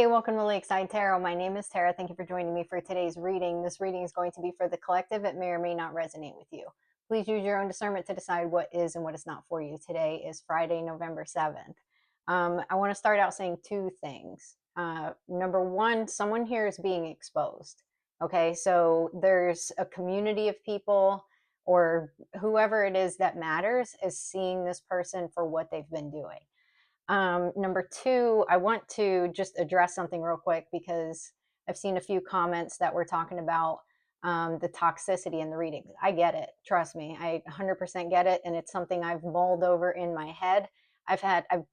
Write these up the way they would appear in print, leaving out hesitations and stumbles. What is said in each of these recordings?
Hey, welcome to Lakeside Tarot. My name is Tara. Thank you for joining me for today's reading. This reading is going to be for the collective. It may or may not resonate with you. Please use your own discernment to decide what is and what is not for you. Today is Friday, November 7th. I want to start out saying two things. Number one, someone here is being exposed. Okay, so there's a community of people or whoever it is that matters is seeing this person for what they've been doing. Number two, I want to just address something real quick because I've seen a few comments that were talking about the toxicity in the readings. I get it. Trust me. I 100% get it. And it's something I've mulled over in my head. I've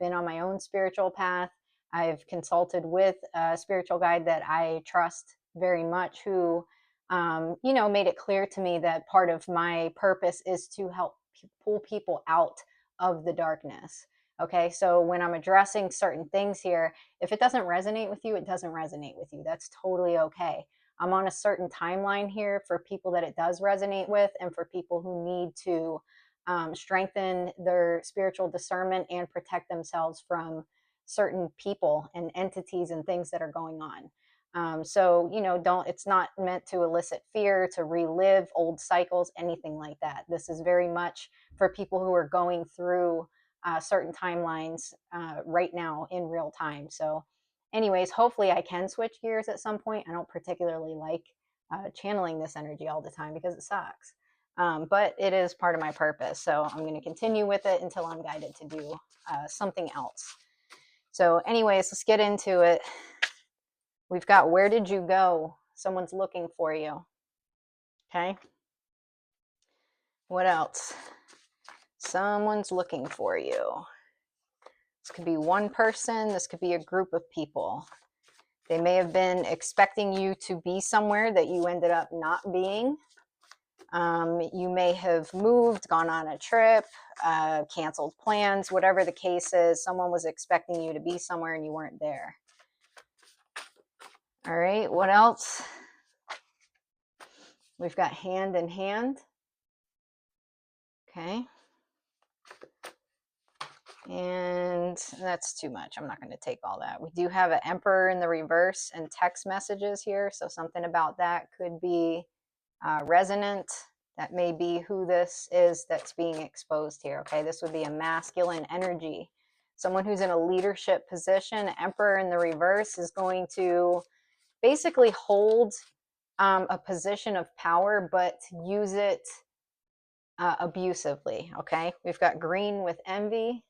been on my own spiritual path. I've consulted with a spiritual guide that I trust very much who, made it clear to me that part of my purpose is to help pull people out of the darkness. Okay, so when I'm addressing certain things here, if it doesn't resonate with you, it doesn't resonate with you. That's totally okay. I'm on a certain timeline here for people that it does resonate with and for people who need to strengthen their spiritual discernment and protect themselves from certain people and entities and things that are going on. It's not meant to elicit fear, to relive old cycles, anything like that. This is very much for people who are going through certain timelines right now in real time. So anyways, hopefully I can switch gears at some point. I don't particularly like channeling this energy all the time because it sucks. But it is part of my purpose. So I'm going to continue with it until I'm guided to do something else. So anyways, let's get into it. We've got where did you go? Someone's looking for you. Okay. What else? Someone's looking for you. This could be one person. This could be a group of people. They may have been expecting you to be somewhere that you ended up not being. You may have moved, gone on a trip, canceled plans, whatever the case is. Someone was expecting you to be somewhere and you weren't there. All right, what else? We've got hand in hand. Okay. And that's too much. I'm not going to take all that. We do have an emperor in the reverse and text messages here. So something about that could be resonant. That may be who this is that's being exposed here. Okay, this would be a masculine energy. Someone who's in a leadership position. Emperor in the reverse is going to basically hold a position of power, but use it abusively. Okay, we've got green with envy.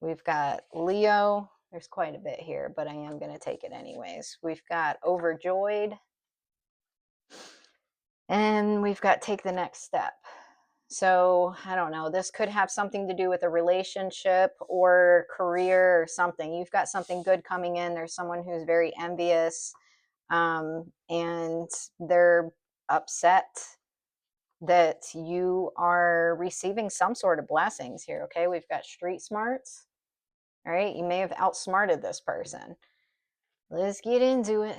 We've got Leo. There's quite a bit here, but I am going to take it anyways. We've got overjoyed. And we've got take the next step. So I don't know. This could have something to do with a relationship or career or something. You've got something good coming in. There's someone who's very envious and they're upset that you are receiving some sort of blessings here. Okay, we've got street smarts. All right, you may have outsmarted this person. Let's get into it.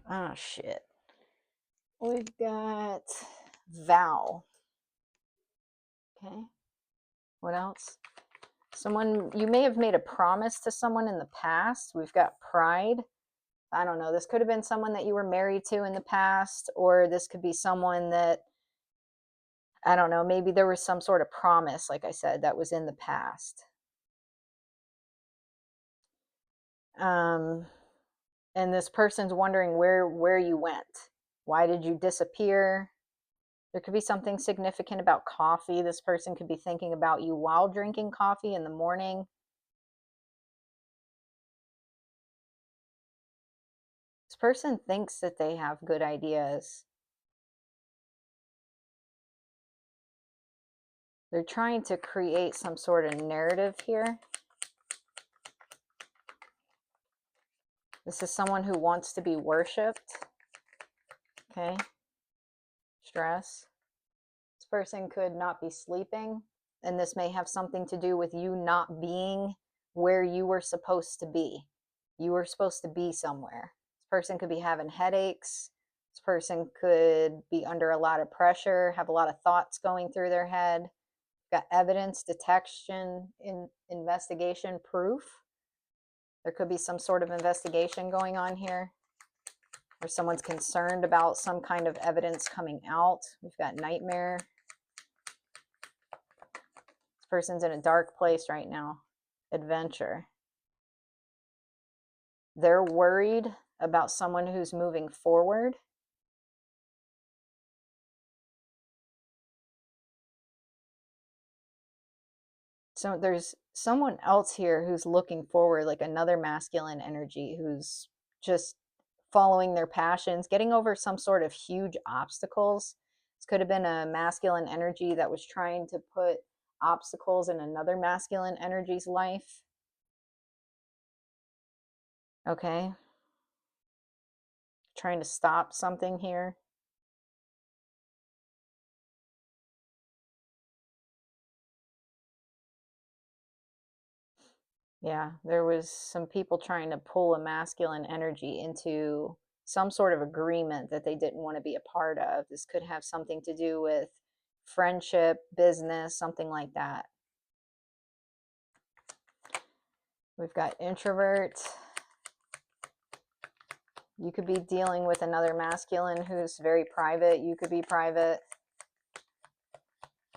Oh, shit. We've got vow. Okay. What else? Someone, you may have made a promise to someone in the past. We've got pride. I don't know. This could have been someone that you were married to in the past, or this could be someone that, I don't know, maybe there was some sort of promise, like I said, that was in the past. And this person's wondering where you went. Why did you disappear? There could be something significant about coffee. This person could be thinking about you while drinking coffee in the morning. This person thinks that they have good ideas. They're trying to create some sort of narrative here. This is someone who wants to be worshipped. Okay. Stress. This person could not be sleeping, and this may have something to do with you not being where you were supposed to be. You were supposed to be somewhere. This person could be having headaches. This person could be under a lot of pressure, have a lot of thoughts going through their head. Got evidence, detection, investigation, proof. There could be some sort of investigation going on here, or someone's concerned about some kind of evidence coming out. We've got nightmare. This person's in a dark place right now. Adventure. They're worried about someone who's moving forward. So there's someone else here who's looking forward, like another masculine energy, who's just following their passions, getting over some sort of huge obstacles. This could have been a masculine energy that was trying to put obstacles in another masculine energy's life. Okay. Trying to stop something here. Yeah, there was some people trying to pull a masculine energy into some sort of agreement that they didn't want to be a part of. This could have something to do with friendship, business, something like that. We've got introvert. You could be dealing with another masculine who's very private. You could be private.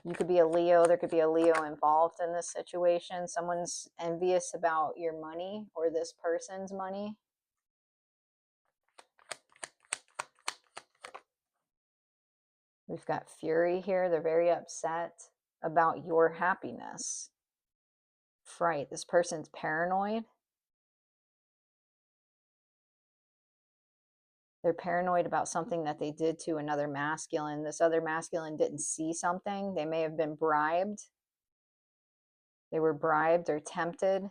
You could be a Leo. There could be a Leo involved in this situation. Someone's envious about your money or this person's money. We've got fury here. They're very upset about your happiness. Fright. This person's paranoid. They're paranoid about something that they did to another masculine. This other masculine didn't see something. They may have been bribed. They were bribed or tempted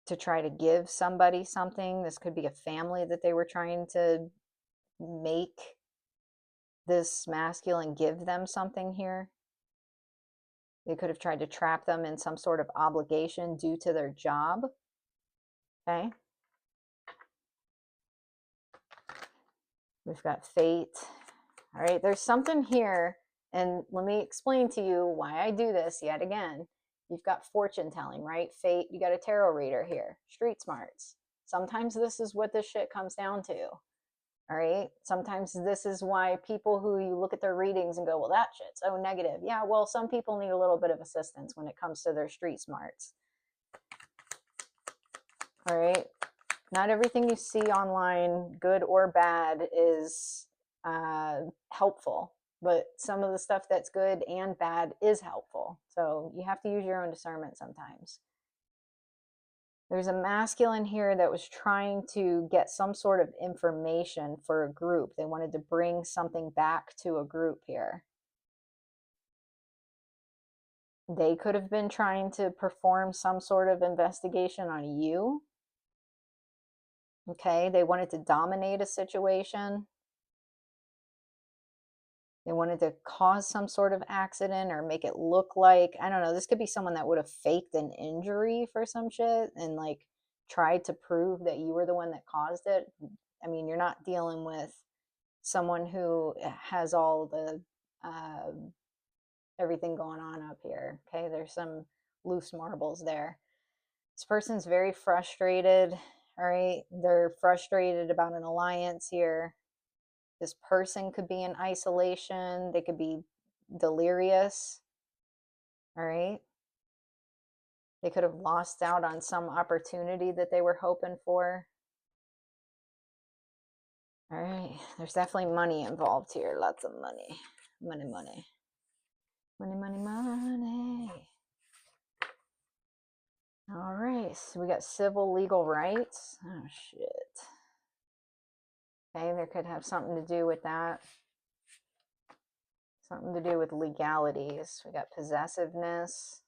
to try to give somebody something. This could be a family that they were trying to make this masculine give them something here. They could have tried to trap them in some sort of obligation due to their job. Okay. We've got fate. All right, there's something here, and let me explain to you why I do this yet again. You've got fortune telling, right? Fate, you got a tarot reader here, street smarts. Sometimes this is what this shit comes down to. All right. Sometimes this is why people who you look at their readings and go, well, that shit's so negative. Yeah, well, some people need a little bit of assistance when it comes to their street smarts. All right. Not everything you see online, good or bad, is helpful, but some of the stuff that's good and bad is helpful. So you have to use your own discernment sometimes. There's a masculine here that was trying to get some sort of information for a group. They wanted to bring something back to a group here. They could have been trying to perform some sort of investigation on you. Okay, they wanted to dominate a situation. They wanted to cause some sort of accident or make it look like, I don't know, this could be someone that would have faked an injury for some shit and like tried to prove that you were the one that caused it. I mean, you're not dealing with someone who has all the everything going on up here. Okay, there's some loose marbles there. This person's very frustrated. All right, they're frustrated about an alliance here. This person could be in isolation. They could be delirious. All right. They could have lost out on some opportunity that they were hoping for. All right. There's definitely money involved here. Lots of money. Money, money. Money, money, money. All right. So we got civil legal rights. Oh, shit. Okay. There could have something to do with that. Something to do with legalities. We got possessiveness.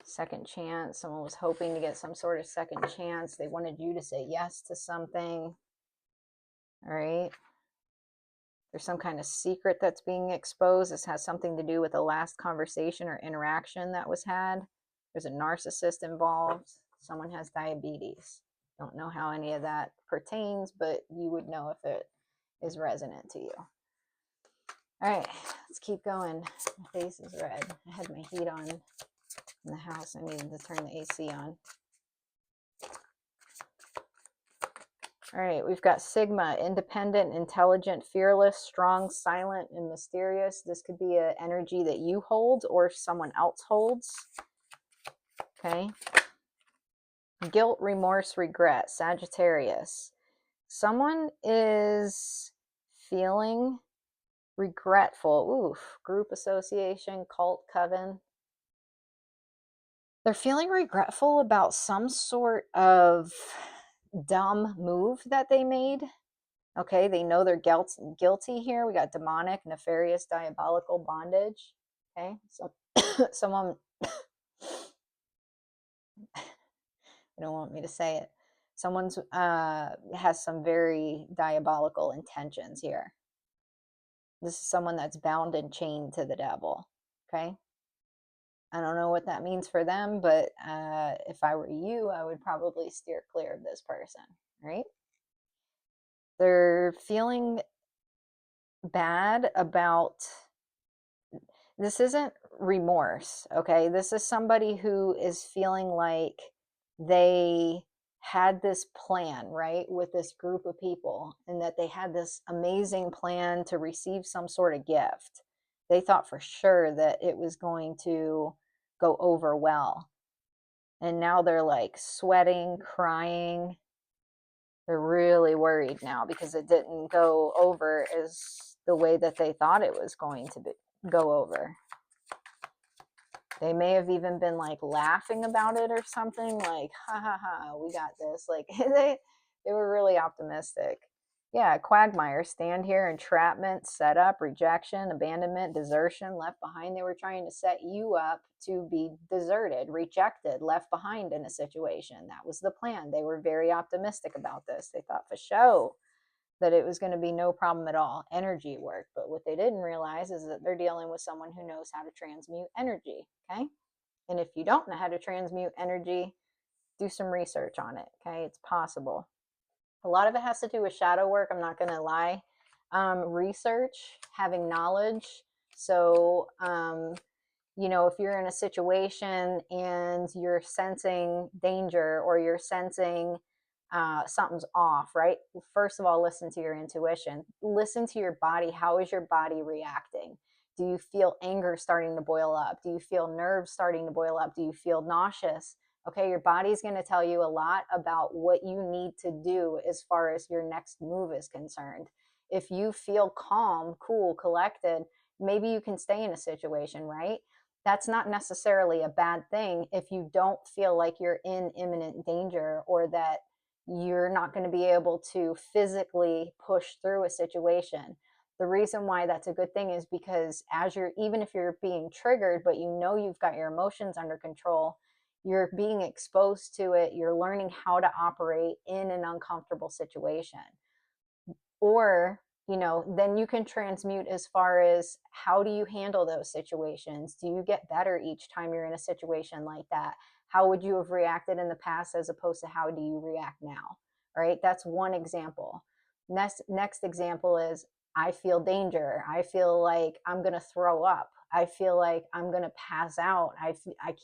Second chance. Someone was hoping to get some sort of second chance. They wanted you to say yes to something. All right. There's some kind of secret that's being exposed. This has something to do with the last conversation or interaction that was had. There's a narcissist involved. Someone has diabetes. Don't know how any of that pertains, but you would know if it is resonant to you. All right, let's keep going. My face is red. I had my heat on in the house. I needed to turn the AC on. All right, we've got Sigma, independent, intelligent, fearless, strong, silent, and mysterious. This could be an energy that you hold or someone else holds. Okay. Guilt, remorse, regret, Sagittarius. Someone is feeling regretful. Oof, group association, cult, coven. They're feeling regretful about some sort of dumb move that they made. Okay, they know they're guilty here. We got demonic, nefarious, diabolical, bondage. Okay, so someone, they don't want me to say it. Someone's has some very diabolical intentions here. This is someone that's bound and chained to the devil. Okay, I don't know what that means for them, but if I were you, I would probably steer clear of this person, right? They're feeling bad about, this isn't remorse, okay? This is somebody who is feeling like they had this plan, right, with this group of people, and that they had this amazing plan to receive some sort of gift. They thought for sure that it was going to go over well. And now they're like sweating, crying. They're really worried now because it didn't go over as the way that they thought it was going to go over. They may have even been like laughing about it or something, like, ha ha ha, we got this. Like they were really optimistic. Yeah, quagmire, stand here, entrapment, setup, rejection, abandonment, desertion, left behind. They were trying to set you up to be deserted, rejected, left behind in a situation. That was the plan. They were very optimistic about this. They thought for sure that it was going to be no problem at all. Energy work. But what they didn't realize is that they're dealing with someone who knows how to transmute energy. Okay. And if you don't know how to transmute energy, do some research on it. Okay. It's possible. A lot of it has to do with shadow work. I'm not going to lie. Research, having knowledge. So, you know, if you're in a situation and you're sensing danger or you're sensing something's off, right? First of all, listen to your intuition. Listen to your body. How is your body reacting? Do you feel anger starting to boil up? Do you feel nerves starting to boil up? Do you feel nauseous? Okay, your body's going to tell you a lot about what you need to do as far as your next move is concerned. If you feel calm, cool, collected, maybe you can stay in a situation, right? That's not necessarily a bad thing if you don't feel like you're in imminent danger or that you're not going to be able to physically push through a situation. The reason why that's a good thing is because as you're, even if you're being triggered, but you know you've got your emotions under control, you're being exposed to it, you're learning how to operate in an uncomfortable situation. Or, you know, then you can transmute as far as how do you handle those situations? Do you get better each time you're in a situation like that? How would you have reacted in the past as opposed to how do you react now? All right, that's one example. Next example is I feel danger. I feel like I'm going to throw up. I feel like I'm going to pass out. I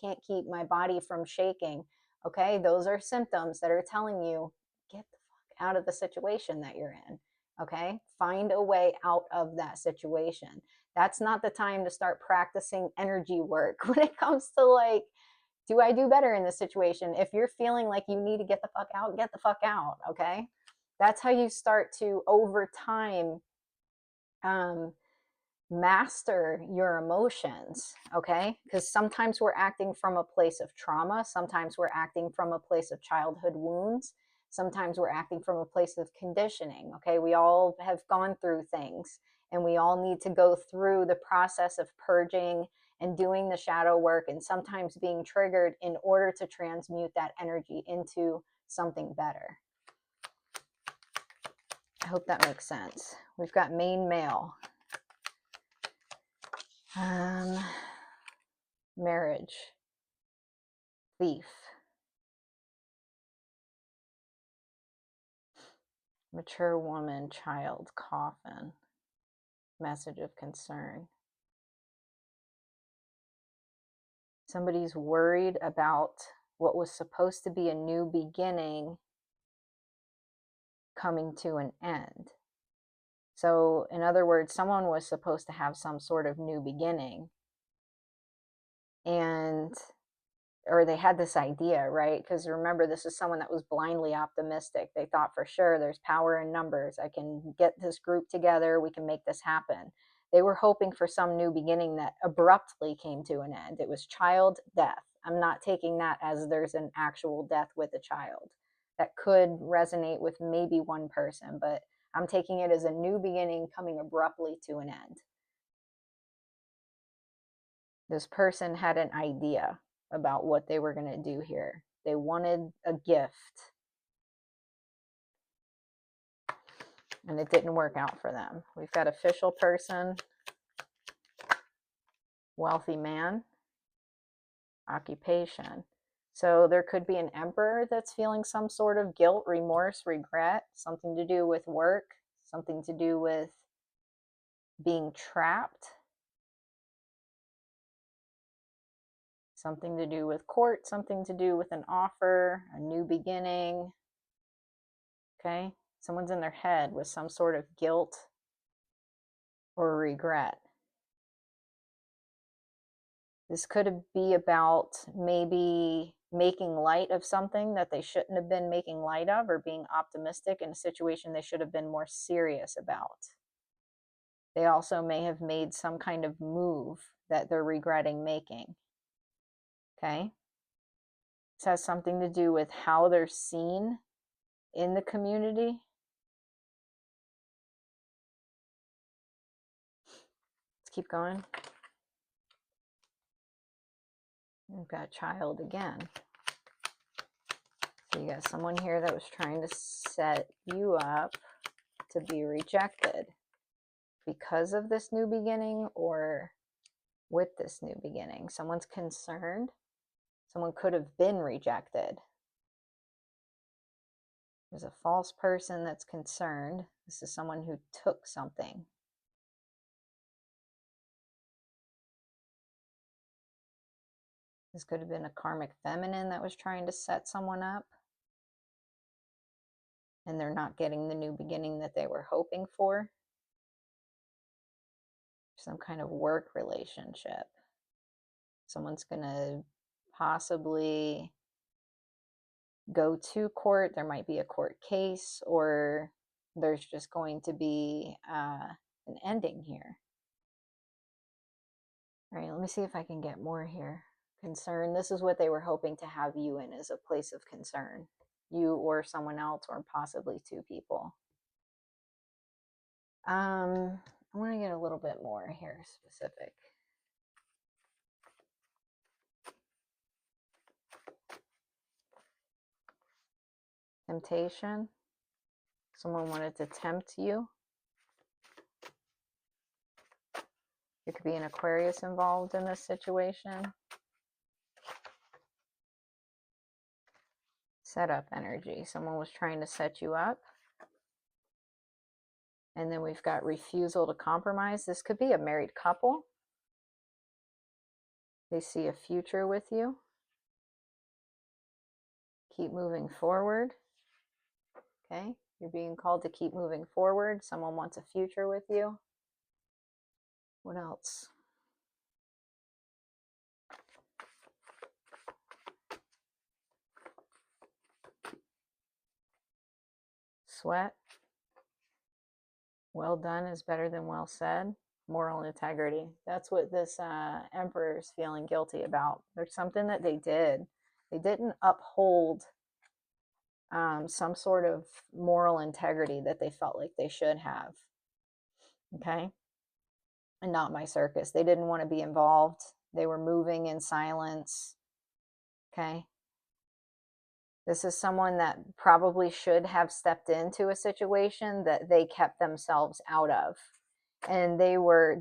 can't keep my body from shaking. Okay, those are symptoms that are telling you get the fuck out of the situation that you're in. Okay, find a way out of that situation. That's not the time to start practicing energy work when it comes to like, do I do better in this situation? If you're feeling like you need to get the fuck out, get the fuck out. Okay, that's how you start to over time um, master your emotions. Okay, because sometimes we're acting from a place of trauma, sometimes we're acting from a place of childhood wounds, sometimes we're acting from a place of conditioning. Okay, we all have gone through things and we all need to go through the process of purging and doing the shadow work and sometimes being triggered in order to transmute that energy into something better. I hope that makes sense. We've got main male. Marriage, thief, mature woman, child, coffin. Message of concern. Somebody's worried about what was supposed to be a new beginning coming to an end. So, in other words, someone was supposed to have some sort of new beginning, and or they had this idea, right? Because remember, this is someone that was blindly optimistic. They thought for sure there's power in numbers. I can get this group together. We can make this happen. They were hoping for some new beginning that abruptly came to an end. It was child death. I'm not taking that as there's an actual death with a child. That could resonate with maybe one person, but I'm taking it as a new beginning coming abruptly to an end. This person had an idea about what they were going to do here. They wanted a gift, and it didn't work out for them. We've got official person, wealthy man, occupation. So there could be an emperor that's feeling some sort of guilt, remorse, regret, something to do with work, something to do with being trapped, something to do with court, something to do with an offer, a new beginning. Okay? Someone's in their head with some sort of guilt or regret. This could be about maybe making light of something that they shouldn't have been making light of, or being optimistic in a situation they should have been more serious about. They also may have made some kind of move that they're regretting making. Okay? This has something to do with how they're seen in the community. Let's keep going. We've got child again. So you got someone here that was trying to set you up to be rejected because of this new beginning or with this new beginning. Someone's concerned. Someone could have been rejected. There's a false person that's concerned. This is someone who took something. This could have been a karmic feminine that was trying to set someone up, and they're not getting the new beginning that they were hoping for. Some kind of work relationship. Someone's going to possibly go to court. There might be a court case, or there's just going to be an ending here. All right, let me see if I can get more here. Concern. This is what they were hoping to have you in, as a place of concern. You or someone else, or possibly two people. I want to get a little bit more here specific. Temptation. Someone wanted to tempt you. There could be an Aquarius involved in this situation. Setup energy. Someone was trying to set you up. And then we've got refusal to compromise. This could be a married couple. They see a future with you. Keep moving forward. Okay, you're being called to keep moving forward. Someone wants a future with you. What else? Sweat. Well done is better than well said. Moral integrity. That's what this emperor is feeling guilty about. There's something that they did. They didn't uphold some sort of moral integrity that they felt like they should have. Okay? And not my circus. They didn't want to be involved. They were moving in silence. Okay? This is someone that probably should have stepped into a situation that they kept themselves out of. And they're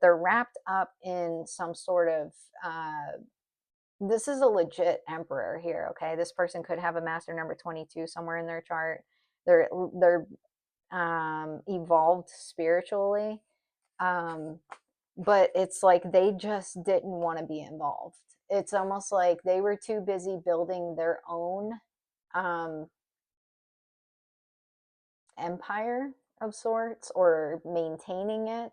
wrapped up in some sort of, this is a legit emperor here, okay? This person could have a master number 22 somewhere in their chart. They're evolved spiritually. But it's like they just didn't want to be involved. It's almost like they were too busy building their own um, empire of sorts, or maintaining it,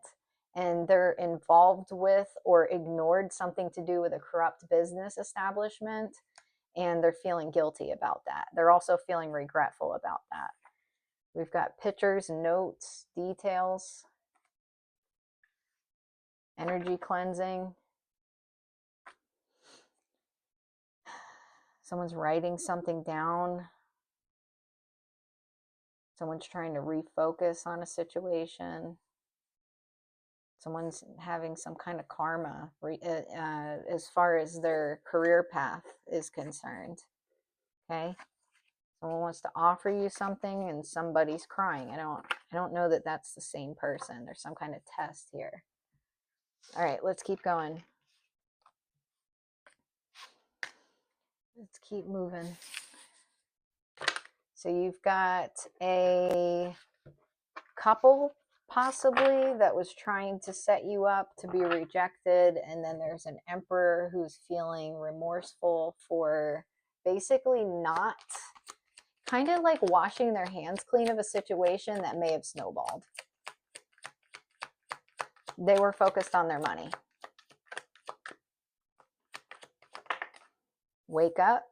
and they're involved with or ignored something to do with a corrupt business establishment, and they're feeling guilty about that. They're also feeling regretful about that. We've got pictures, notes, details, energy cleansing. Someone's writing something down. Someone's trying to refocus on a situation. Someone's having some kind of karma as far as their career path is concerned. Okay, someone wants to offer you something, and somebody's crying. I don't know that that's the same person. There's some kind of test here. All right, let's keep going. Let's keep moving. So you've got a couple possibly that was trying to set you up to be rejected, and then there's an emperor who's feeling remorseful for basically not, kind of like washing their hands clean of a situation that may have snowballed. They were focused on their money. Wake up.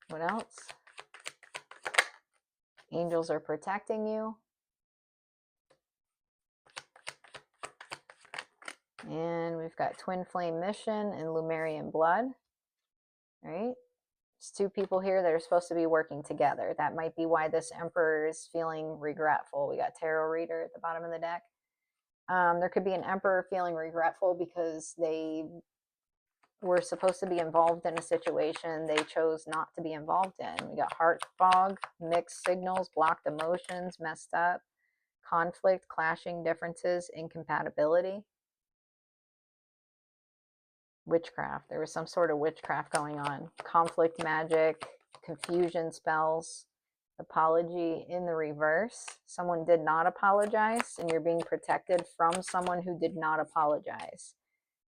What else? Angels are protecting you. And we've got Twin Flame Mission and Lumerian Blood. All right. There's two people here that are supposed to be working together. That might be why this Emperor is feeling regretful. We got Tarot Reader at the bottom of the deck. There could be an Emperor feeling regretful because they were supposed to be involved in a situation they chose not to be involved in. We got Heart Fog, mixed signals, blocked emotions, messed up, conflict, clashing differences, incompatibility. Witchcraft. There was some sort of witchcraft going on. Conflict magic, confusion spells, apology in the reverse. Someone did not apologize, and you're being protected from someone who did not apologize.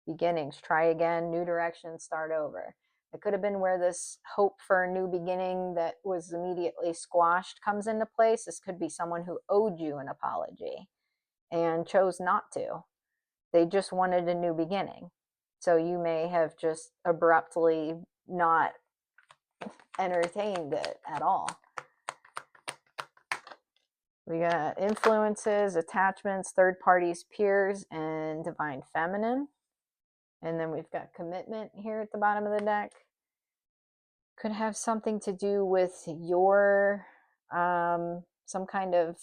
Beginnings, try again, new direction, start over. It could have been where this hope for a new beginning that was immediately squashed comes into place. This could be someone who owed you an apology and chose not to. They just wanted a new beginning. So you may have just abruptly not entertained it at all. We got influences, attachments, third parties, peers, and divine feminine. And then we've got commitment here at the bottom of the deck. Could have something to do with your, some kind of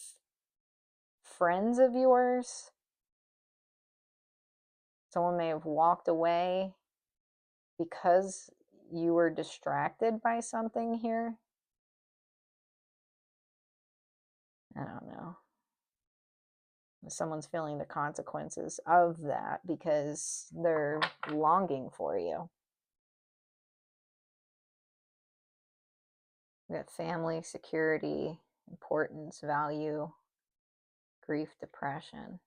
friends of yours. Someone may have walked away because you were distracted by something here. I don't know. Someone's feeling the consequences of that because they're longing for you. We got family, security, importance, value, grief, depression.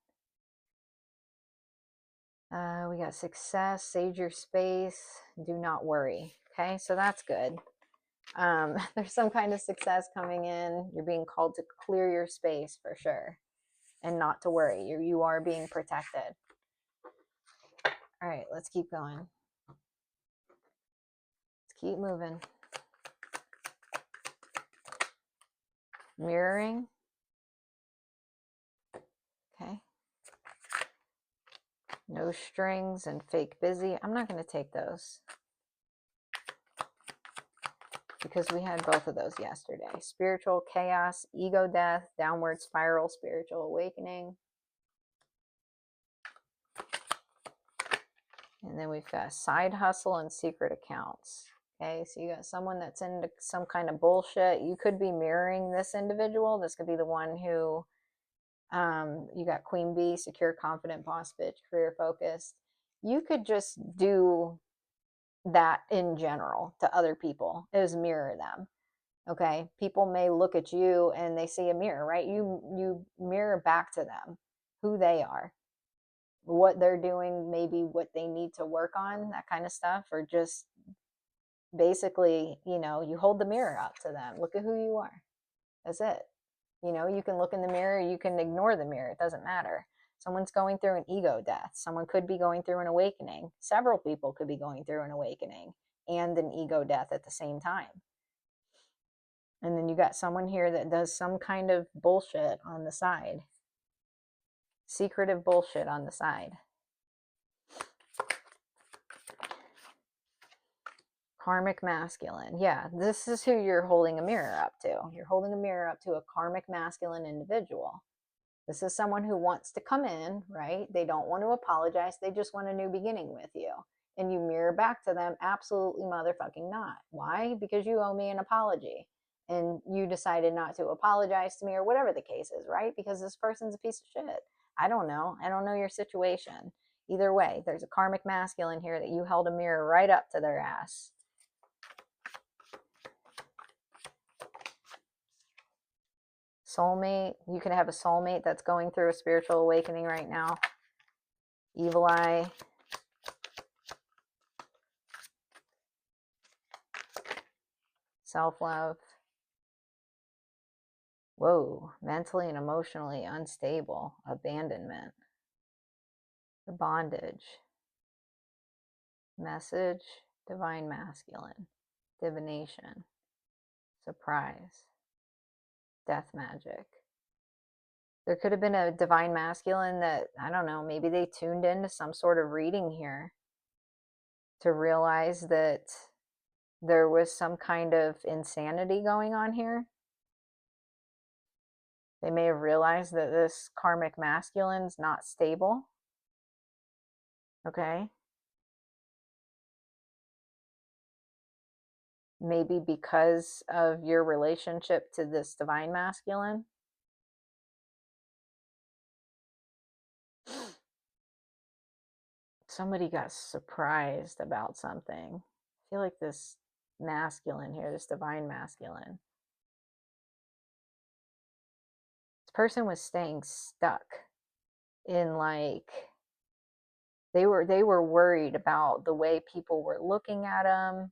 We got success, sage your space, do not worry. Okay, so that's good. There's some kind of success coming in. You're being called to clear your space for sure, and not to worry. You are being protected. All right, let's keep going. Let's keep moving. Mirroring. Okay. No strings and fake busy. I'm not going to take those because we had both of those yesterday. Spiritual chaos, ego death, downward spiral, spiritual awakening. And then we've got side hustle and secret accounts. Okay, so you got someone that's into some kind of bullshit. You could be mirroring this individual. This could be the one who, you got Queen Bee, secure, confident, boss bitch, career focused. You could just do that in general to other people, is mirror them. Okay, people may look at you and they see a mirror, right? You mirror back to them who they are, what they're doing, maybe what they need to work on, that kind of stuff, or just basically, you hold the mirror up to them. Look at who you are. That's it. You can look in the mirror, you can ignore the mirror. It doesn't matter. Someone's going through an ego death. Someone could be going through an awakening. Several people could be going through an awakening and an ego death at the same time. And then you got someone here that does some kind of bullshit on the side. Secretive bullshit on the side. Karmic masculine. Yeah, this is who you're holding a mirror up to. You're holding a mirror up to a karmic masculine individual. This is someone who wants to come in, right? They don't want to apologize. They just want a new beginning with you. And you mirror back to them, absolutely motherfucking not. Why? Because you owe me an apology. And you decided not to apologize to me, or whatever the case is, right? Because this person's a piece of shit. I don't know. I don't know your situation. Either way, there's a karmic masculine here that you held a mirror right up to their ass. Soulmate. You can have a soulmate that's going through a spiritual awakening right now. Evil eye. Self-love. Whoa. Mentally and emotionally unstable. Abandonment. The bondage. Message. Divine masculine. Divination. Surprise. Death magic. There could have been a divine masculine that, I don't know, maybe they tuned into some sort of reading here to realize that there was some kind of insanity going on here. They may have realized that this karmic masculine's not stable. Okay? Maybe because of your relationship to this divine masculine. Somebody got surprised about something. I feel like this masculine here, this divine masculine, this person was staying stuck in, like, they were worried about the way people were looking at them,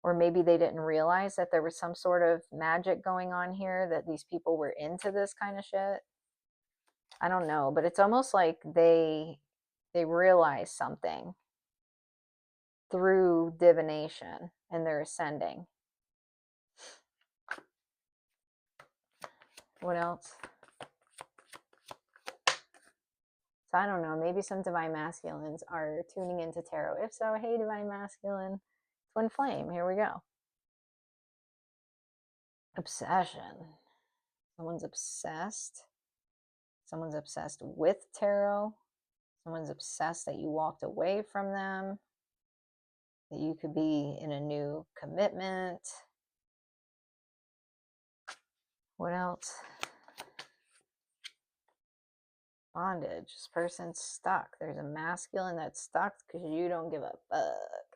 or maybe they didn't realize that there was some sort of magic going on here, that these people were into this kind of shit. I don't know, but it's almost like they realize something through divination and they're ascending. What else? So I don't know, maybe some divine masculines are tuning into tarot. If so, hey, divine masculine, twin flame, here we go. Obsession. Someone's obsessed. Someone's obsessed with tarot. Someone's obsessed that you walked away from them, that you could be in a new commitment. What else? Bondage. This person's stuck. There's a masculine that's stuck because you don't give a fuck.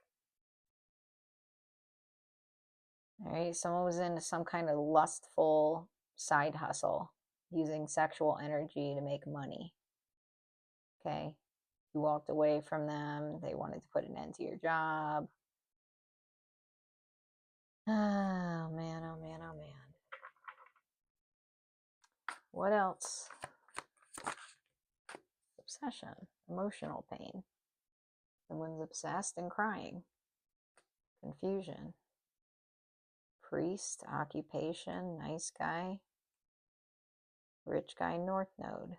All right, someone was into some kind of lustful side hustle, using sexual energy to make money. Okay, you walked away from them. They wanted to put an end to your job. Oh man, oh man, oh man. What else? Obsession, emotional pain. Someone's obsessed and crying. Confusion. Priest, occupation, nice guy. Rich guy, north node.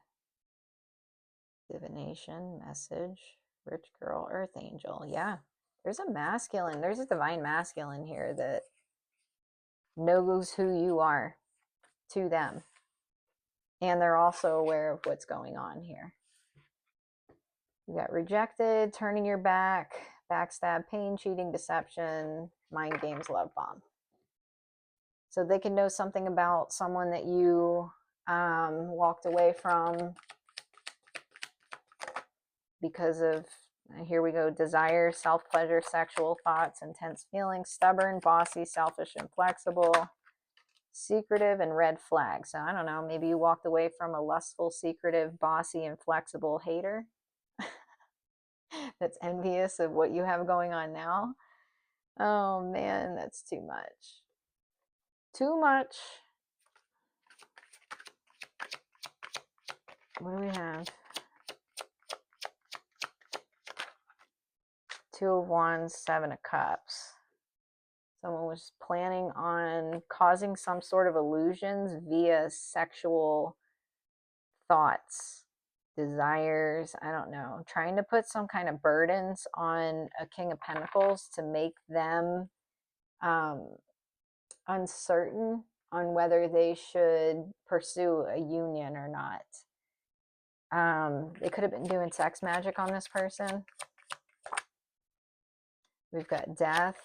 Divination, message, rich girl, earth angel. Yeah, there's a masculine, there's a divine masculine here that knows who you are to them. And they're also aware of what's going on here. You got rejected, turning your back, backstab, pain, cheating, deception, mind games, love bomb. So they can know something about someone that you walked away from because of Here we go. Desire, self-pleasure, sexual thoughts, intense feelings, stubborn, bossy, selfish, inflexible, secretive, and red flag. So I don't know, maybe you walked away from a lustful, secretive, bossy, inflexible hater that's envious of what you have going on now. Oh man, that's too much. Too much. What do we have? Two of Wands, Seven of Cups. Someone was planning on causing some sort of illusions via sexual thoughts, desires, I don't know, trying to put some kind of burdens on a King of Pentacles to make them uncertain on whether they should pursue a union or not. They could have been doing sex magic on this person. We've got death.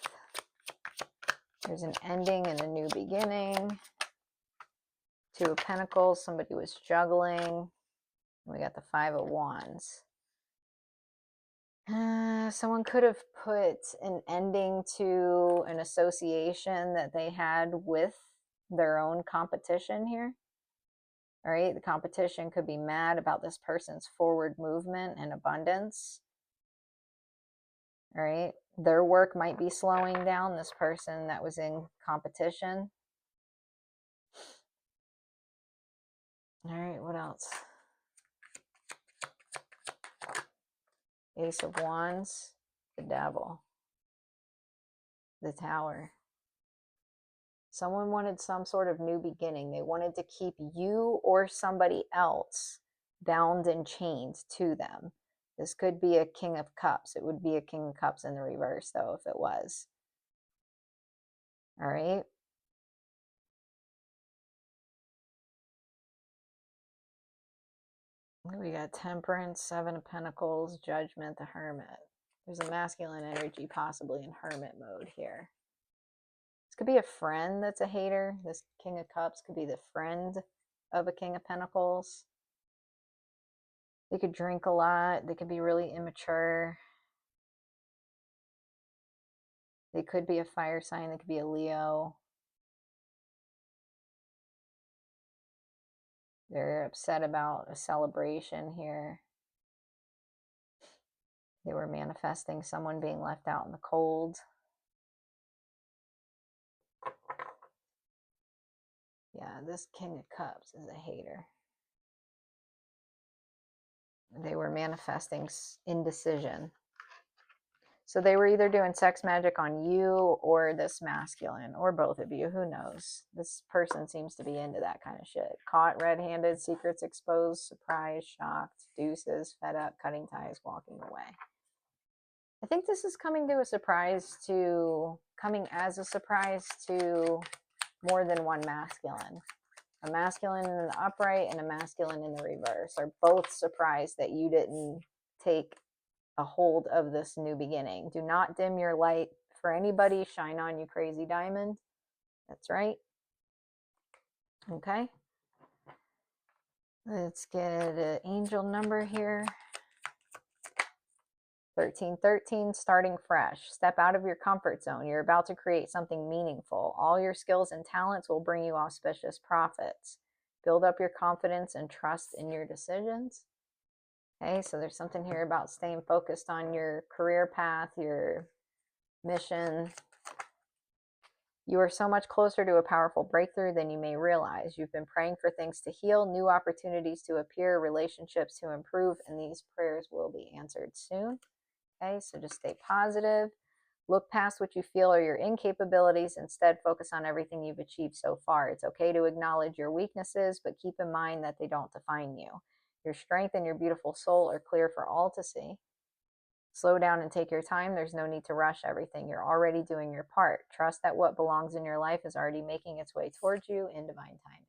There's an ending and a new beginning. Two of Pentacles. Somebody was juggling. We got the Five of Wands. Someone could have put an ending to an association that they had with their own competition here. All right, the competition could be mad about this person's forward movement and abundance. All right, their work might be slowing down, this person that was in competition. All right, what else? Ace of Wands, the Devil, the Tower. Someone wanted some sort of new beginning. They wanted to keep you or somebody else bound and chained to them. This could be a King of Cups. It would be a King of Cups in the reverse, though, if it was. All right. We got Temperance, Seven of Pentacles, Judgment, the Hermit. There's a masculine energy possibly in hermit mode here. This could be a friend that's a hater. This King of Cups could be the friend of a King of Pentacles. They could drink a lot. They could be really immature. They could be a fire sign. They could be a Leo. They're upset about a celebration here. They were manifesting someone being left out in the cold. Yeah, this King of Cups is a hater. They were manifesting indecision. So they were either doing sex magic on you or this masculine, or both of you, who knows? This person seems to be into that kind of shit. Caught red-handed, secrets exposed, surprised, shocked, deuces, fed up, cutting ties, walking away. I think this is coming as a surprise to more than one masculine. A masculine in the upright and a masculine in the reverse are both surprised that you didn't take a hold of this new beginning. Do not dim your light for anybody. Shine on, you crazy diamond. That's right. Okay. Let's get an angel number here. 1313, starting fresh. Step out of your comfort zone. You're about to create something meaningful. All your skills and talents will bring you auspicious profits. Build up your confidence and trust in your decisions. Okay, so there's something here about staying focused on your career path, your mission. You are so much closer to a powerful breakthrough than you may realize. You've been praying for things to heal, new opportunities to appear, relationships to improve, and these prayers will be answered soon. Okay, so just stay positive. Look past what you feel are your incapabilities. Instead, focus on everything you've achieved so far. It's okay to acknowledge your weaknesses, but keep in mind that they don't define you. Your strength and your beautiful soul are clear for all to see. Slow down and take your time. There's no need to rush everything. You're already doing your part. Trust that what belongs in your life is already making its way towards you in divine timing.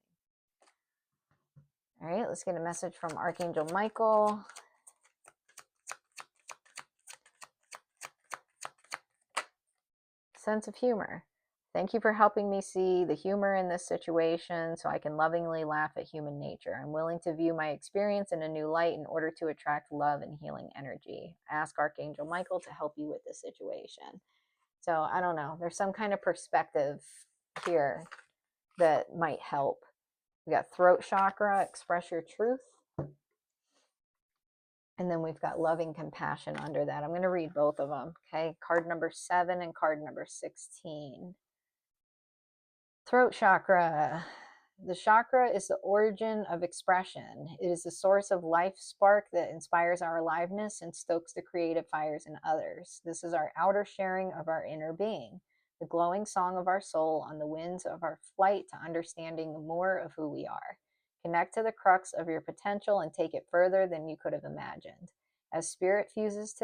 All right, let's get a message from Archangel Michael. Sense of humor. Thank you for helping me see the humor in this situation so I can lovingly laugh at human nature. I'm willing to view my experience in a new light in order to attract love and healing energy. Ask Archangel Michael to help you with this situation. So I don't know. There's some kind of perspective here that might help. We got throat chakra, express your truth. And then we've got loving compassion under that. I'm going to read both of them. Okay. Card number 7 and card number 16. Throat chakra. The chakra is the origin of expression. It is the source of life spark that inspires our aliveness and stokes the creative fires in others. This is our outer sharing of our inner being, the glowing song of our soul on the winds of our flight to understanding more of who we are. Connect to the crux of your potential and take it further than you could have imagined. As spirit fuses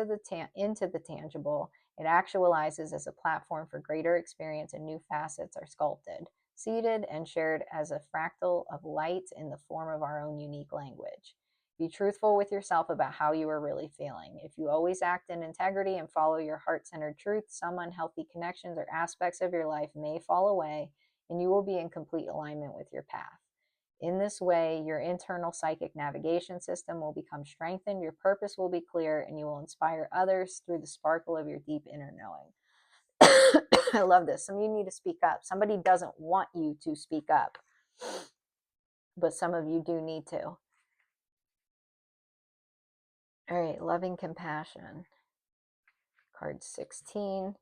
into the tangible, it actualizes as a platform for greater experience and new facets are sculpted, seated and shared as a fractal of light in the form of our own unique language. Be truthful with yourself about how you are really feeling. If you always act in integrity and follow your heart-centered truth, some unhealthy connections or aspects of your life may fall away and you will be in complete alignment with your path. In this way, your internal psychic navigation system will become strengthened, your purpose will be clear, and you will inspire others through the sparkle of your deep inner knowing. I love this. Some of you need to speak up. Somebody doesn't want you to speak up, but some of you do need to. All right, loving compassion. Card 16.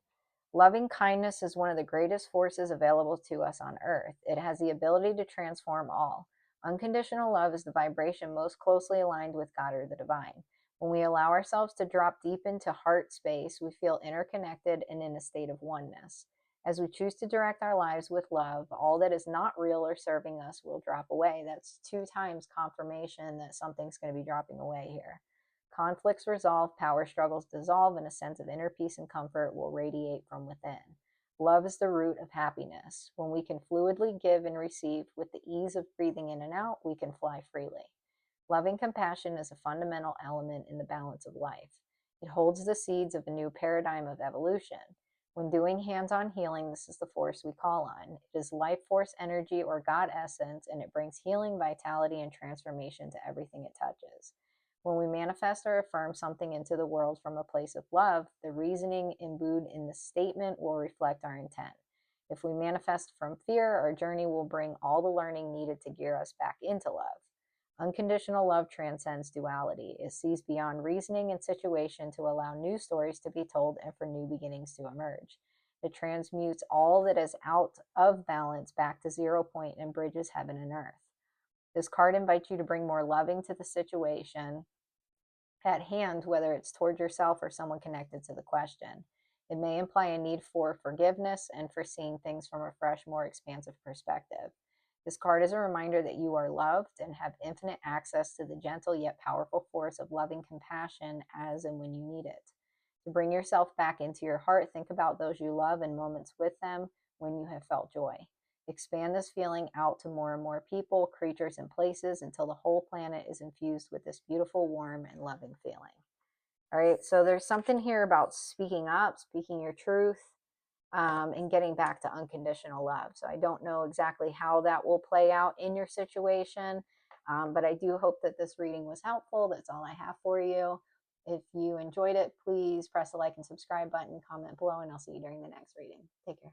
Loving kindness is one of the greatest forces available to us on earth. It has the ability to transform all. Unconditional love is the vibration most closely aligned with God or the divine. When we allow ourselves to drop deep into heart space, we feel interconnected and in a state of oneness. As we choose to direct our lives with love, all that is not real or serving us will drop away. That's 2 times confirmation that something's going to be dropping away here. Conflicts resolve, power struggles dissolve, and a sense of inner peace and comfort will radiate from within. Love is the root of happiness. When we can fluidly give and receive with the ease of breathing in and out, we can fly freely. Loving compassion is a fundamental element in the balance of life. It holds the seeds of a new paradigm of evolution. When doing hands-on healing, this is the force we call on. It is life force energy or God essence, and it brings healing, vitality, and transformation to everything it touches. When we manifest or affirm something into the world from a place of love, the reasoning imbued in the statement will reflect our intent. If we manifest from fear, our journey will bring all the learning needed to gear us back into love. Unconditional love transcends duality. It sees beyond reasoning and situation to allow new stories to be told and for new beginnings to emerge. It transmutes all that is out of balance back to 0 point and bridges heaven and earth. This card invites you to bring more loving to the situation at hand, whether it's toward yourself or someone connected to the question. It may imply a need for forgiveness and for seeing things from a fresh, more expansive perspective. This card is a reminder that you are loved and have infinite access to the gentle yet powerful force of loving compassion as and when you need it. To bring yourself back into your heart, think about those you love and moments with them when you have felt joy. Expand this feeling out to more and more people, creatures, and places until the whole planet is infused with this beautiful, warm, and loving feeling. All right, so there's something here about speaking up, speaking your truth, and getting back to unconditional love. So I don't know exactly how that will play out in your situation, but I do hope that this reading was helpful. That's all I have for you. If you enjoyed it, please press the like and subscribe button, comment below, and I'll see you during the next reading. Take care.